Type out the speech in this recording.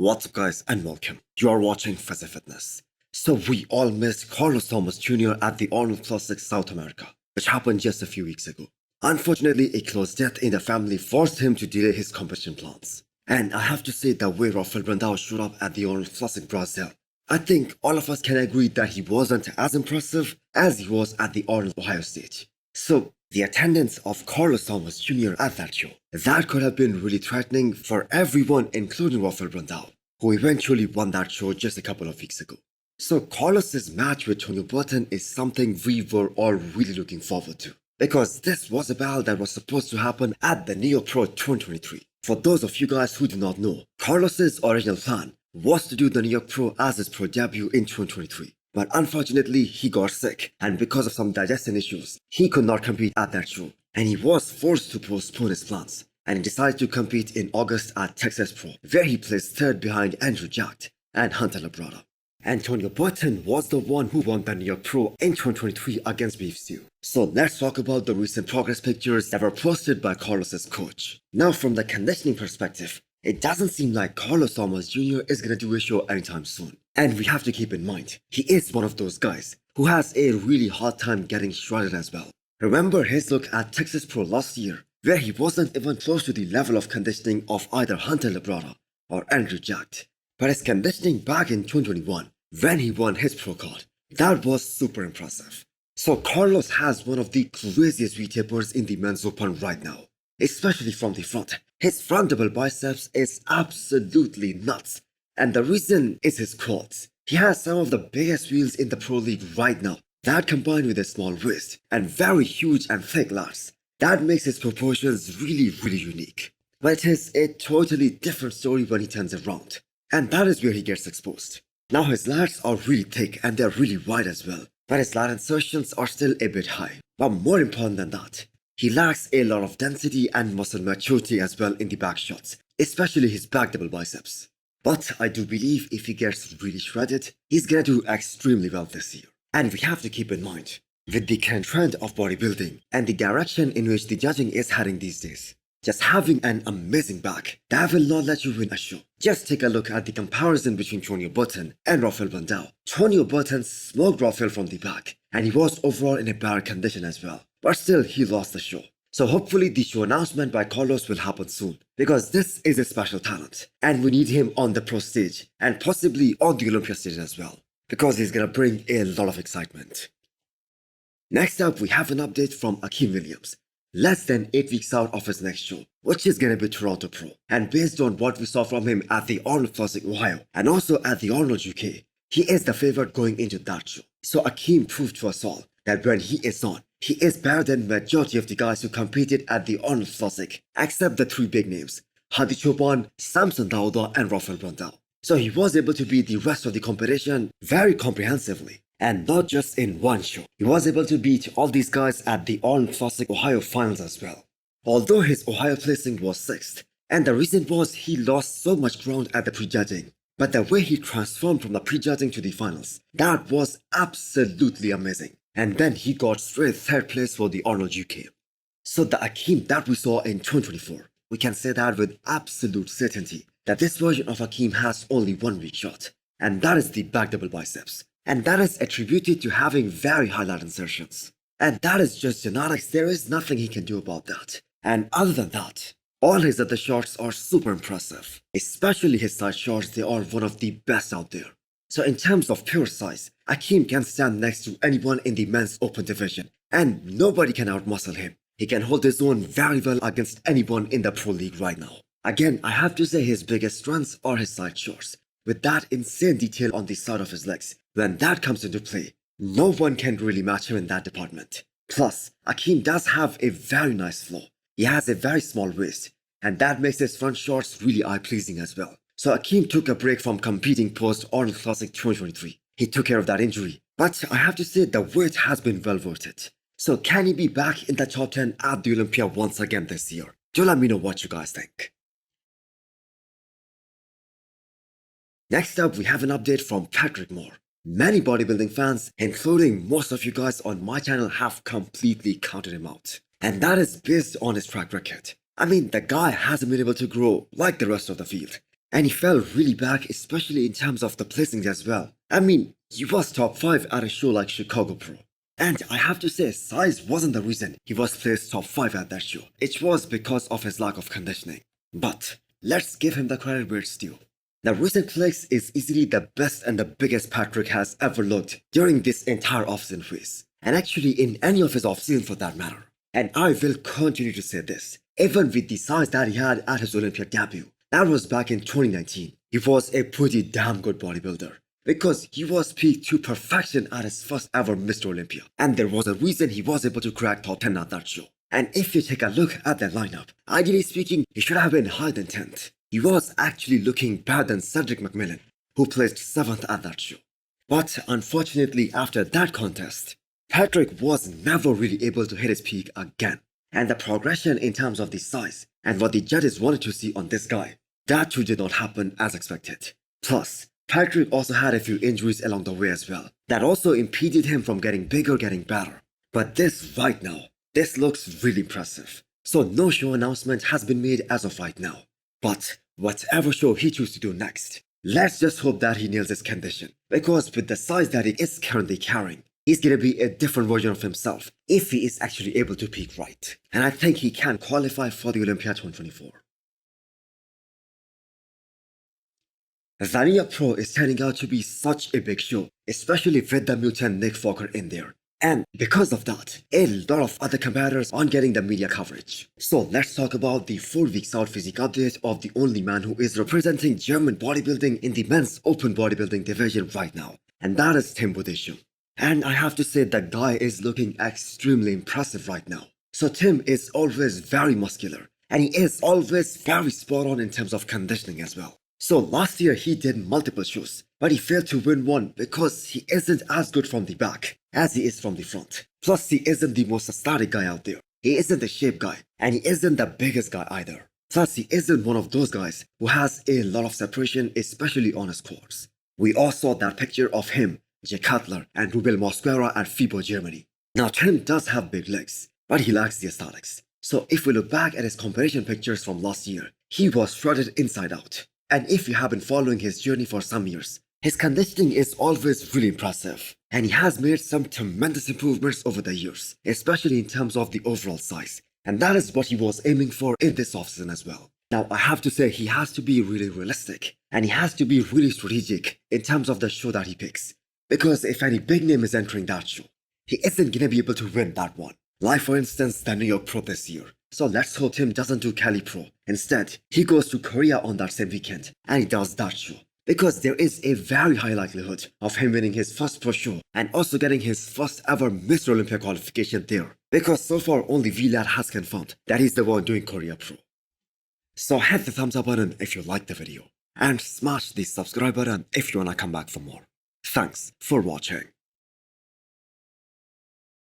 What's up guys and welcome. You are watching Fazi Fitness. So we all missed Carlos Thomas Jr. at the Arnold Classic South America, which happened just a few weeks ago. Unfortunately, a close death in the family forced him to delay his competition plans. And I have to say, the way Rafael Brandao showed up at the Arnold Classic Brazil, I think all of us can agree that he wasn't as impressive as he was at the Arnold Ohio stage. So the attendance of Carlos Thomas Jr. at that show, that could have been really threatening for everyone, including Rafael Brandao, who eventually won that show just a couple of weeks ago. So Carlos's match with Tony Button is something we were all really looking forward to, because this was a battle that was supposed to happen at the New York Pro 2023. For those of you guys who do not know, Carlos's original plan was to do the New York Pro as his pro debut in 2023. But unfortunately, he got sick, and because of some digestion issues, he could not compete at that show, and he was forced to postpone his plans, and he decided to compete in August at Texas Pro, where he placed third behind Andrew Jack and Hunter Labrada. Antonio Button was the one who won the New York Pro in 2023 against Beef Stew. So let's talk about the recent progress pictures that were posted by Carlos's coach. Now, from the conditioning perspective, it doesn't seem like Carlos Thomas Jr. is gonna do a show anytime soon. And we have to keep in mind, he is one of those guys who has a really hard time getting shredded as well. Remember his look at Texas Pro last year, where he wasn't even close to the level of conditioning of either Hunter Labrada or Andrew Jack. But his conditioning back in 2021, when he won his pro card, that was super impressive. So Carlos has one of the craziest V-tapers in the men's open right now, especially from the front. His front double biceps is absolutely nuts, and the reason is his quads. He has some of the biggest wheels in the pro league right now. That combined with a small waist and very huge and thick lats, that makes his proportions really unique. But it is a totally different story when he turns around, and that is where he gets exposed. Now his lats are really thick and they're really wide as well, but his lat insertions are still a bit high. But more important than that, he lacks a lot of density and muscle maturity as well in the back shots, especially his back double biceps. But I do believe if he gets really shredded, he's gonna do extremely well this year. And we have to keep in mind, with the current trend of bodybuilding and the direction in which the judging is heading these days, just having an amazing back, that will not let you win a show. Just take a look at the comparison between Tonio Button and Rafael Brandao. Tonio Button smoked Rafael from the back, and he was overall in a bad condition as well. But still, he lost the show. So hopefully the show announcement by Carlos will happen soon, because this is a special talent, and we need him on the pro stage, and possibly on the Olympia stage as well, because he's gonna bring a lot of excitement. Next up, we have an update from Akim Williams, less than 8 weeks out of his next show, which is gonna be Toronto Pro. And based on what we saw from him at the Arnold Classic Ohio and also at the Arnold UK, he is the favorite going into that show. So Akim proved to us all that when he is on, he is better than majority of the guys who competed at the Arnold Classic, except the 3 big names, Hadi Choopan, Samson Dauda and Rafael Brandao. So he was able to beat the rest of the competition very comprehensively. And not just in one show, he was able to beat all these guys at the Arnold Classic Ohio finals as well. Although his Ohio placing was 6th, and the reason was he lost so much ground at the prejudging. But the way he transformed from the prejudging to the finals, that was absolutely amazing. And then he got straight 3rd place for the Arnold UK. So the Akim that we saw in 2024, we can say that with absolute certainty, that this version of Akim has only one weak shot, and that is the back double biceps. And that is attributed to having very high lat insertions. And that is just genetics, there is nothing he can do about that. And other than that, all his other shots are super impressive. Especially his side shots, they are one of the best out there. So in terms of pure size, Akim can stand next to anyone in the men's open division, and nobody can outmuscle him. He can hold his own very well against anyone in the pro league right now. Again, I have to say his biggest strengths are his side shots, with that insane detail on the side of his legs. When that comes into play, no one can really match him in that department. Plus, Akim does have a very nice flow. He has a very small waist, and that makes his front shots really eye-pleasing as well. So Akim took a break from competing post-Arnold Classic 2023. He took care of that injury, but I have to say the wait has been well worth it. So can he be back in the top 10 at the Olympia once again this year? Do let me know what you guys think. Next up, we have an update from Patrick Moore. Many bodybuilding fans, including most of you guys on my channel, have completely counted him out. And that is based on his track record. I mean, the guy hasn't been able to grow like the rest of the field. And he fell really back, especially in terms of the placings as well. I mean, he was top 5 at a show like Chicago Pro. And I have to say, size wasn't the reason he was placed top 5 at that show. It was because of his lack of conditioning. But let's give him the credit where it's due. The recent flex is easily the best and the biggest Patrick has ever looked during this entire offseason phase. And actually in any of his offseason for that matter. And I will continue to say this. Even with the size that he had at his Olympia debut, that was back in 2019, he was a pretty damn good bodybuilder. Because he was peaked to perfection at his first ever Mr. Olympia. And there was a reason he was able to crack top 10 at that show. And if you take a look at the lineup, ideally speaking, he should have been higher than 10th. He was actually looking better than Cedric McMillan, who placed 7th at that show. But unfortunately, after that contest, Patrick was never really able to hit his peak again. And the progression in terms of the size and what the judges wanted to see on this guy, that too did not happen as expected. Plus, Patrick also had a few injuries along the way as well, that also impeded him from getting bigger, getting better. But this right now, this looks really impressive. So no show announcement has been made as of right now. But whatever show he chooses to do next, let's just hope that he nails his condition. Because with the size that he is currently carrying, he's gonna be a different version of himself if he is actually able to peak right. And I think he can qualify for the Olympia 2024. Zania Pro is turning out to be such a big show, especially with the mutant Nick Fokker in there. And because of that, a lot of other competitors aren't getting the media coverage. So let's talk about the 4 weeks out physique update of the only man who is representing German bodybuilding in the men's open bodybuilding division right now. And that is Tim Budhu. And I have to say the guy is looking extremely impressive right now. So Tim is always very muscular. And he is always very spot on in terms of conditioning as well. So last year he did multiple shows, but he failed to win one because he isn't as good from the back as he is from the front. Plus he isn't the most athletic guy out there. He isn't the shape guy, and he isn't the biggest guy either. Plus he isn't one of those guys who has a lot of separation, especially on his quads. We all saw that picture of him, Jay Cutler and Rubel Mosquera at FIBO Germany. Now Tim does have big legs, but he lacks the aesthetics. So if we look back at his competition pictures from last year, he was shredded inside out. And if you have been following his journey for some years, his conditioning is always really impressive. And he has made some tremendous improvements over the years, especially in terms of the overall size. And that is what he was aiming for in this offseason as well. Now I have to say he has to be really realistic. And he has to be really strategic in terms of the show that he picks. Because if any big name is entering that show, he isn't going to be able to win that one. Like for instance the New York Pro this year. So let's hope Tim doesn't do Cali Pro. Instead, he goes to Korea on that same weekend and he does that show. Because there is a very high likelihood of him winning his first pro show and also getting his first ever Mr. Olympia qualification there. Because so far only VLAD has confirmed that he's the one doing Korea Pro. So hit the thumbs up button if you liked the video. And smash the subscribe button if you wanna come back for more. Thanks for watching.